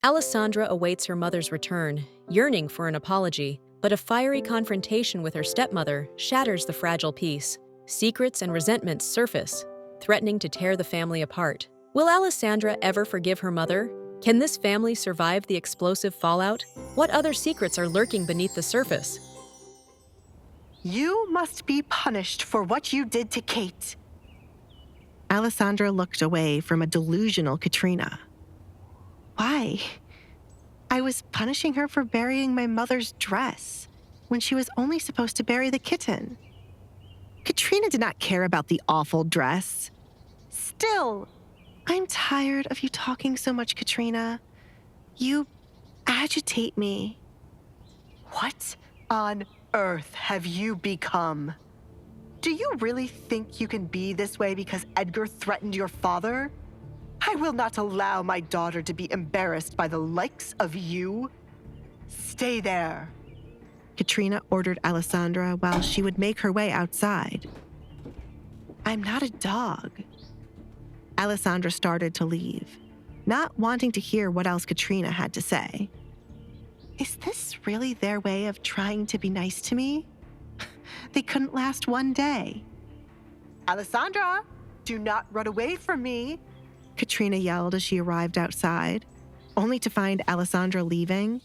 Alessandra awaits her mother's return, yearning for an apology, but a fiery confrontation with her stepmother shatters the fragile peace. Secrets and resentments surface, threatening to tear the family apart. Will Alessandra ever forgive her mother? Can this family survive the explosive fallout? What other secrets are lurking beneath the surface? You must be punished for what you did to Kate. Alessandra looked away from a delusional Katrina. Why? I was punishing her for burying my mother's dress when she was only supposed to bury the kitten. Katrina did not care about the awful dress. Still, I'm tired of you talking so much, Katrina. You agitate me. What on earth have you become? Do you really think you can be this way because Edgar threatened your father? I will not allow my daughter to be embarrassed by the likes of you. Stay there. Katrina ordered Alessandra while she would make her way outside. I'm not a dog. Alessandra started to leave, not wanting to hear what else Katrina had to say. Is this really their way of trying to be nice to me? They couldn't last one day. Alessandra, do not run away from me. Katrina yelled as she arrived outside, only to find Alessandra leaving.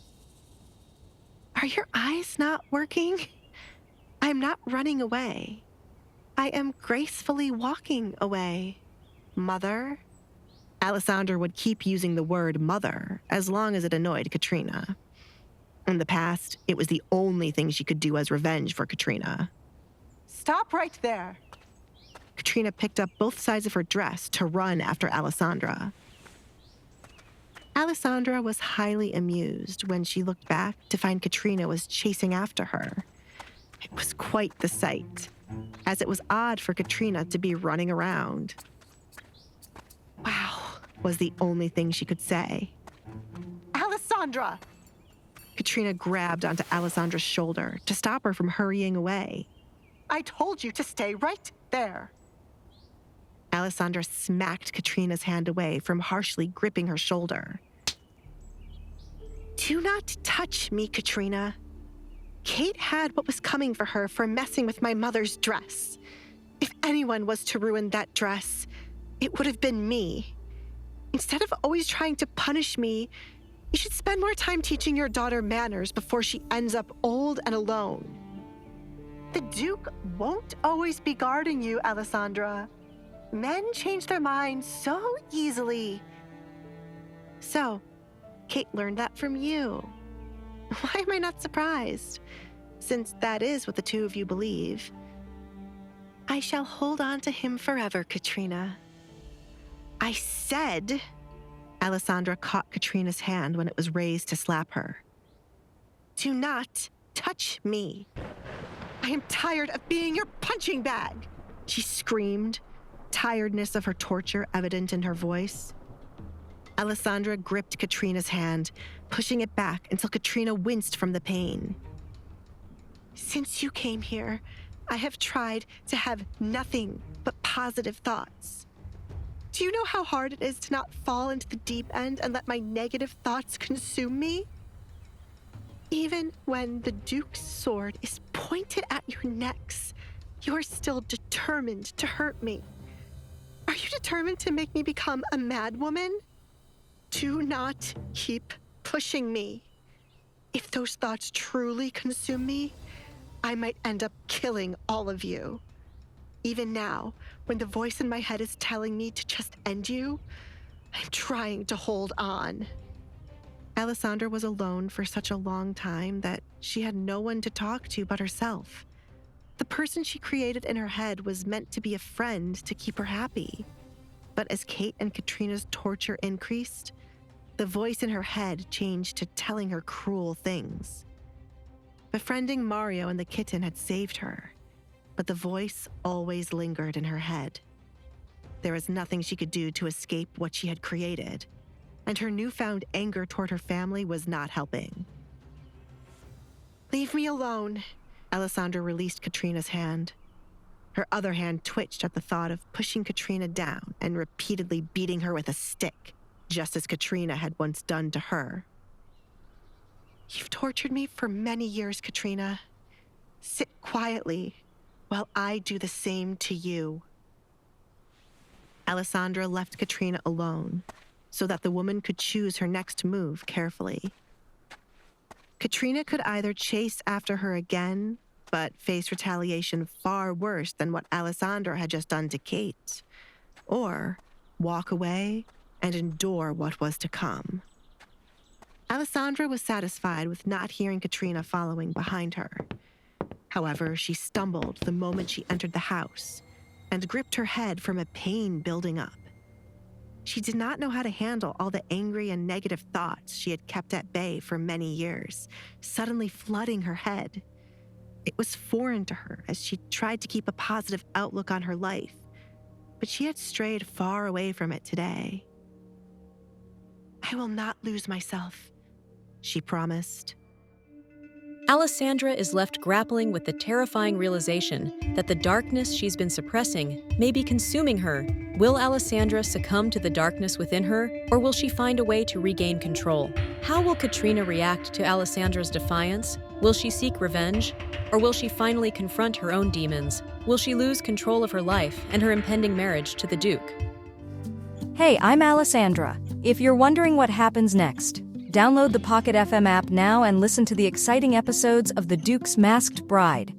Are your eyes not working? I'm not running away. I am gracefully walking away. Mother? Alessandra would keep using the word mother as long as it annoyed Katrina. In the past, it was the only thing she could do as revenge for Katrina. Stop right there. Katrina picked up both sides of her dress to run after Alessandra. Alessandra was highly amused when she looked back to find Katrina was chasing after her. It was quite the sight, as it was odd for Katrina to be running around. "Wow," was the only thing she could say. Alessandra! Katrina grabbed onto Alessandra's shoulder to stop her from hurrying away. I told you to stay right there. Alessandra smacked Katrina's hand away from harshly gripping her shoulder. Do not touch me, Katrina. Kate had what was coming for her for messing with my mother's dress. If anyone was to ruin that dress, it would have been me. Instead of always trying to punish me, you should spend more time teaching your daughter manners before she ends up old and alone. The Duke won't always be guarding you, Alessandra. Men change their minds so easily. So, Kate learned that from you. Why am I not surprised? Since that is what the two of you believe. I shall hold on to him forever, Katrina. I said... Alessandra caught Katrina's hand when it was raised to slap her. Do not touch me. I am tired of being your punching bag, she screamed, tiredness of her torture evident in her voice. Alessandra gripped Katrina's hand, pushing it back until Katrina winced from the pain. Since you came here, I have tried to have nothing but positive thoughts. Do you know how hard it is to not fall into the deep end and let my negative thoughts consume me? Even when the Duke's sword is pointed at your necks, you are still determined to hurt me. Are you determined to make me become a madwoman? Do not keep pushing me. If those thoughts truly consume me, I might end up killing all of you. Even now, when the voice in my head is telling me to just end you, I'm trying to hold on. Alessandra was alone for such a long time that she had no one to talk to but herself. The person she created in her head was meant to be a friend to keep her happy. But as Kate and Katrina's torture increased, the voice in her head changed to telling her cruel things. Befriending Mario and the kitten had saved her, but the voice always lingered in her head. There was nothing she could do to escape what she had created, and her newfound anger toward her family was not helping. Leave me alone. Alessandra released Katrina's hand. Her other hand twitched at the thought of pushing Katrina down and repeatedly beating her with a stick. just as Katrina had once done to her. You've tortured me for many years, Katrina. Sit quietly while I do the same to you. Alessandra left Katrina alone so that the woman could choose her next move carefully. Katrina could either chase after her again, but face retaliation far worse than what Alessandra had just done to Kate, or walk away and endure what was to come. Alessandra was satisfied with not hearing Katrina following behind her. However, she stumbled the moment she entered the house and gripped her head from a pain building up. She did not know how to handle all the angry and negative thoughts she had kept at bay for many years, suddenly flooding her head. It was foreign to her as she tried to keep a positive outlook on her life, but she had strayed far away from it today. I will not lose myself, she promised. Alessandra is left grappling with the terrifying realization that the darkness she's been suppressing may be consuming her. Will Alessandra succumb to the darkness within her, or will she find a way to regain control? How will Katrina react to Alessandra's defiance? Will she seek revenge, or will she finally confront her own demons? Will she lose control of her life and her impending marriage to the Duke? Hey, I'm Alessandra. If you're wondering what happens next, download the Pocket FM app now and listen to the exciting episodes of The Duke's Masked Bride.